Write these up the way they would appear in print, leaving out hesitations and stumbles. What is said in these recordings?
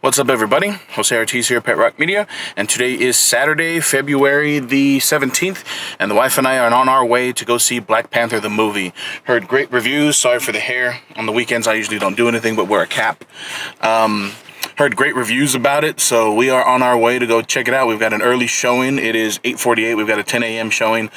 What's up, everybody? Jose Ortiz here at Pet Rock Media, and today is Saturday, February the 17th, and the wife and I are on our way to go see Black Panther the movie. Heard great reviews. Sorry for the hair. On the weekends, I usually don't do anything but wear a cap. Heard great reviews about it, so we are on our way to go check it out. We've got an early showing. It is 8:48. We've got a 10 a.m. showing.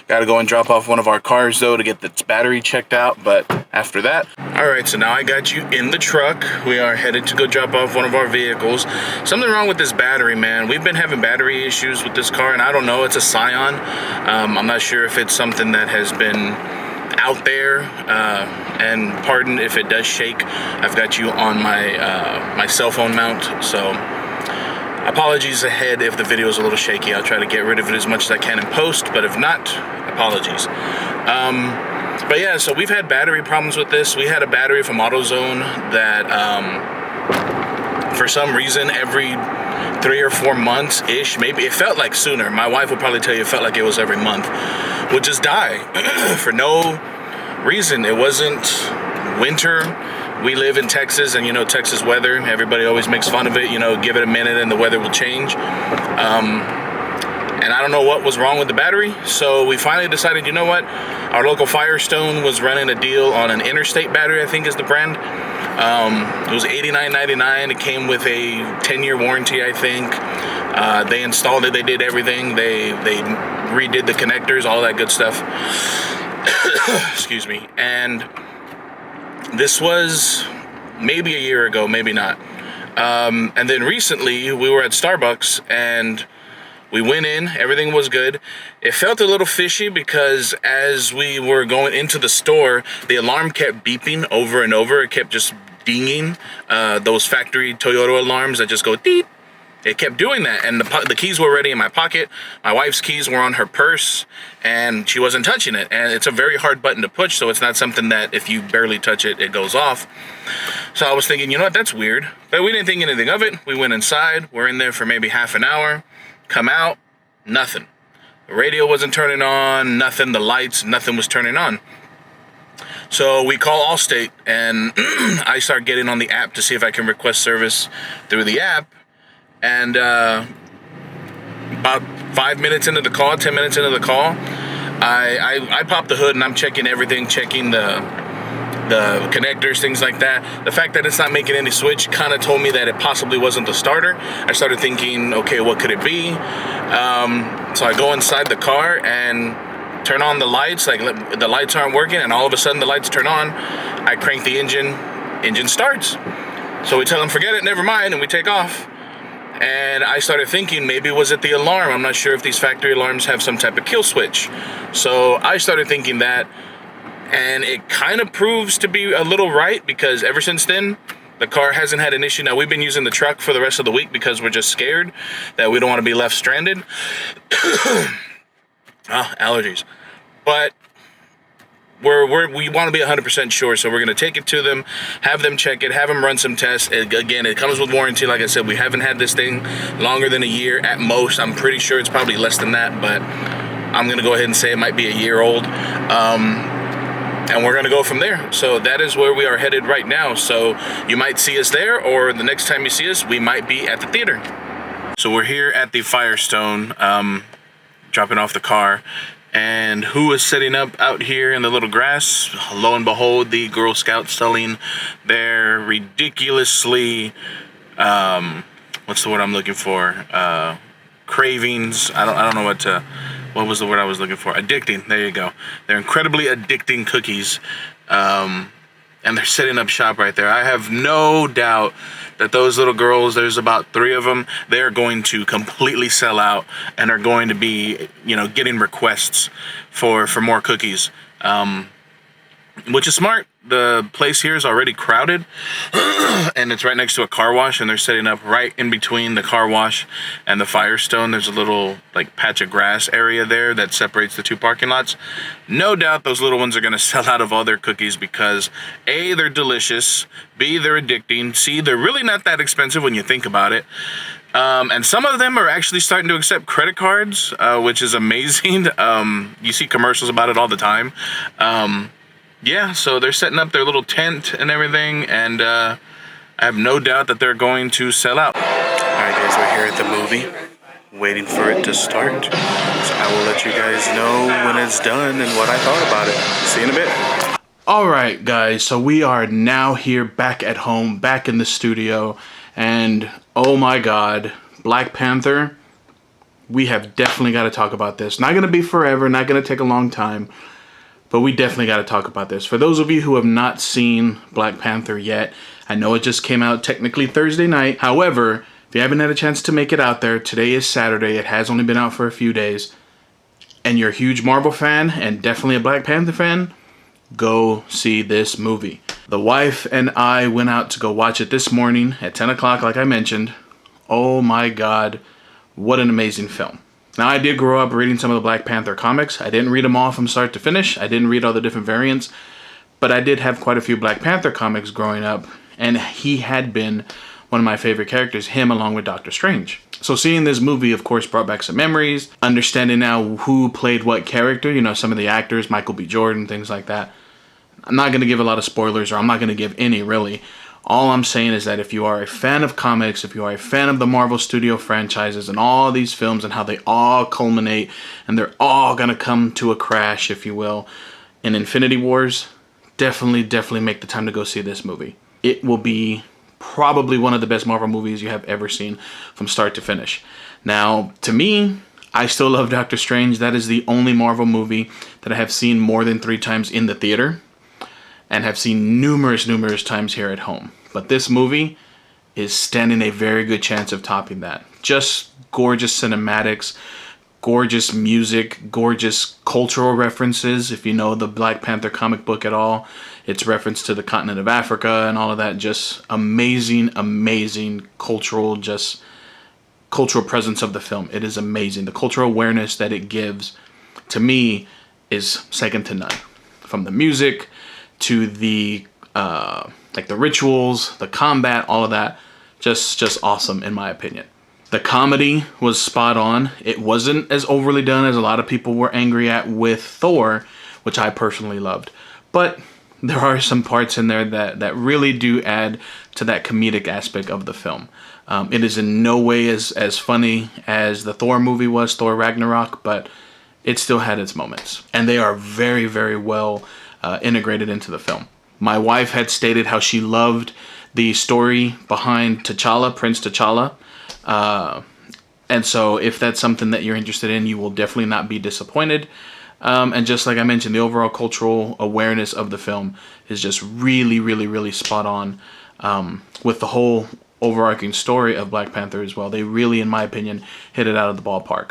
Got to go and drop off one of our cars, though, to get its battery checked out, but after that. All right, so now I got you in the truck. We are headed to go drop off one of our vehicles. Something wrong with this battery, man. We've been having battery issues with this car, and I don't know. It's a Scion. I'm not sure if it's something that has been out there, and pardon if it does shake. I've got you on my cell phone mount, so apologies ahead if the video is a little shaky. I'll try to get rid of it as much as I can in post, but if not, apologies. But yeah, so we've had battery problems with this. We had a battery from AutoZone that for some reason every 3 or 4 months-ish, maybe it felt like sooner. My wife would probably tell you it felt like it was every month, would just die for no reason. It wasn't winter. We live in Texas, and you know, Texas weather, everybody always makes fun of it. You know, give it a minute and the weather will change. And I don't know what was wrong with the battery, so we finally decided, you know what? Our local Firestone was running a deal on an Interstate battery, I think is the brand. It was $89.99. It came with a 10-year warranty, I think. They installed it. They did everything. They redid the connectors, all that good stuff. Excuse me. And this was maybe a year ago, maybe not. And then recently, we were at Starbucks, and we went in. Everything was good. It felt a little fishy because as we were going into the store, the alarm kept beeping over and over. It kept just dinging. Those factory Toyota alarms that just go beep. It kept doing that, and the keys were already in my pocket. My wife's keys were on her purse, and she wasn't touching it. And it's a very hard button to push, so it's not something that if you barely touch it, it goes off. So I was thinking, you know what, that's weird. But we didn't think anything of it. We went inside. We're in there for maybe half an hour. Come out, nothing. The radio wasn't turning on, nothing. The lights, nothing was turning on. So we call Allstate, and I start getting on the app to see if I can request service through the app. And about 5 minutes into the call, 10 minutes into the call, I pop the hood and I'm checking everything, checking the connectors, things like that. The fact that it's not making any switch kind of told me that it possibly wasn't the starter. I started thinking, okay, what could it be? So I go inside the car and turn on the lights. Like, the lights aren't working, and all of a sudden the lights turn on. I crank the engine starts. So we tell them, forget it, never mind, and we take off. And I started thinking, maybe was it the alarm? I'm not sure if these factory alarms have some type of kill switch. So I started thinking that, and it kind of proves to be a little right, because ever since then, the car hasn't had an issue. Now, we've been using the truck for the rest of the week because we're just scared that we don't want to be left stranded. Allergies. But we want to be 100% sure, so we're going to take it to them, have them check it, have them run some tests. Again, it comes with warranty. Like I said, we haven't had this thing longer than a year at most. I'm pretty sure it's probably less than that, but I'm going to go ahead and say it might be a year old. And we're going to go from there. So that is where we are headed right now. So you might see us there, or the next time you see us, we might be at the theater. So we're here at the Firestone, dropping off the car. And who is setting up out here in the little grass? Lo and behold, the Girl Scouts selling their ridiculously, what's the word I'm looking for? Cravings. I don't know what was the word I was looking for? Addicting. There you go. They're incredibly addicting cookies. And they're setting up shop right there. I have no doubt that those little girls, there's about 3 of them, they're going to completely sell out and are going to be, you know, getting requests for more cookies, which is smart. The place here is already crowded, and it's right next to a car wash, and they're setting up right in between the car wash and the Firestone. There's a little, like, patch of grass area there that separates the 2 parking lots. No doubt those little ones are going to sell out of all their cookies because, A, they're delicious, B, they're addicting, C, they're really not that expensive when you think about it. And some of them are actually starting to accept credit cards, which is amazing. You see commercials about it all the time. Yeah, so they're setting up their little tent and everything, and I have no doubt that they're going to sell out. Alright guys, we're here at the movie, waiting for it to start. So I will let you guys know when it's done and what I thought about it. See you in a bit. Alright guys, so we are now here back at home, back in the studio, and oh my god, Black Panther, we have definitely got to talk about this. Not going to be forever, not going to take a long time, but we definitely got to talk about this. For those of you who have not seen Black Panther yet, I know it just came out technically Thursday night. However, if you haven't had a chance to make it out there, today is Saturday. It has only been out for a few days. And you're a huge Marvel fan and definitely a Black Panther fan, go see this movie. The wife and I went out to go watch it this morning at 10 o'clock, like I mentioned. Oh my god, what an amazing film. Now, I did grow up reading some of the Black Panther comics. I didn't read them all from start to finish. I didn't read all the different variants. But I did have quite a few Black Panther comics growing up. And he had been one of my favorite characters, him along with Doctor Strange. So seeing this movie, of course, brought back some memories. Understanding now who played what character. You know, some of the actors, Michael B. Jordan, things like that. I'm not going to give a lot of spoilers, or I'm not going to give any, really. All I'm saying is that if you are a fan of comics, if you are a fan of the Marvel Studio franchises and all these films and how they all culminate and they're all going to come to a crash, if you will, in Infinity Wars, definitely make the time to go see this movie. It will be probably one of the best Marvel movies you have ever seen from start to finish. Now, to me, I still love Doctor Strange. That is the only Marvel movie that I have seen more than 3 times in the theater, and have seen numerous times here at home. But this movie is standing a very good chance of topping that. Just gorgeous cinematics, gorgeous music, gorgeous cultural references. If you know the Black Panther comic book at all, it's reference to the continent of Africa and all of that. Just amazing cultural presence of the film. It is amazing. The cultural awareness that it gives, to me, is second to none. From the music to the like the rituals, the combat, all of that, just awesome in my opinion. The comedy was spot on. It wasn't as overly done as a lot of people were angry at with Thor, which I personally loved. But there are some parts in there that really do add to that comedic aspect of the film. It is in no way as funny as the Thor movie was, Thor Ragnarok, but it still had its moments. And they are very well integrated into the film. My wife had stated how she loved the story behind T'Challa, Prince T'Challa. And so if that's something that you're interested in, you will definitely not be disappointed. And just like I mentioned, the overall cultural awareness of the film is just really spot on with the whole overarching story of Black Panther as well. They really, in my opinion, hit it out of the ballpark.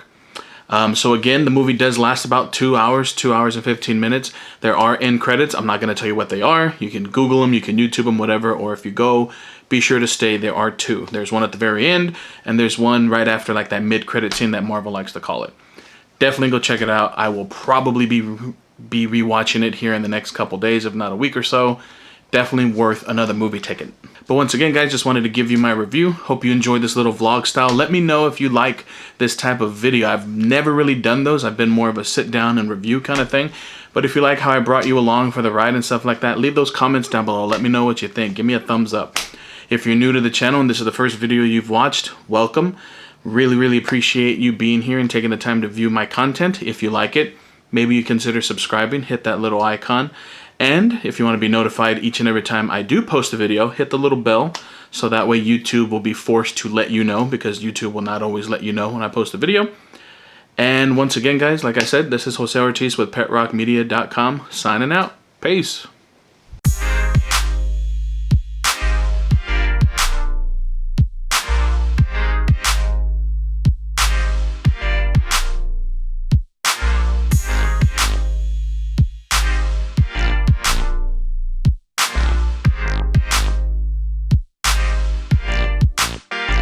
So again, the movie does last about 2 hours, 2 hours and 15 minutes. There are end credits. I'm not going to tell you what they are. You can Google them, you can YouTube them, whatever. Or if you go, be sure to stay. There are 2. There's one at the very end, and there's one right after, like that mid-credit scene that Marvel likes to call it. Definitely go check it out. I will probably be rewatching it here in the next couple days, if not a week or so. Definitely worth another movie ticket. But once again, guys, just wanted to give you my review. Hope you enjoyed this little vlog style. Let me know if you like this type of video. I've never really done those. I've been more of a sit down and review kind of thing. But if you like how I brought you along for the ride and stuff like that, leave those comments down below. Let me know what you think. Give me a thumbs up. If you're new to the channel and this is the first video you've watched, welcome. Really appreciate you being here and taking the time to view my content. If you like it, maybe you consider subscribing. Hit that little icon. And if you want to be notified each and every time I do post a video, hit the little bell so that way YouTube will be forced to let you know, because YouTube will not always let you know when I post a video. And once again, guys, like I said, this is Jose Ortiz with PetRockMedia.com signing out. Peace.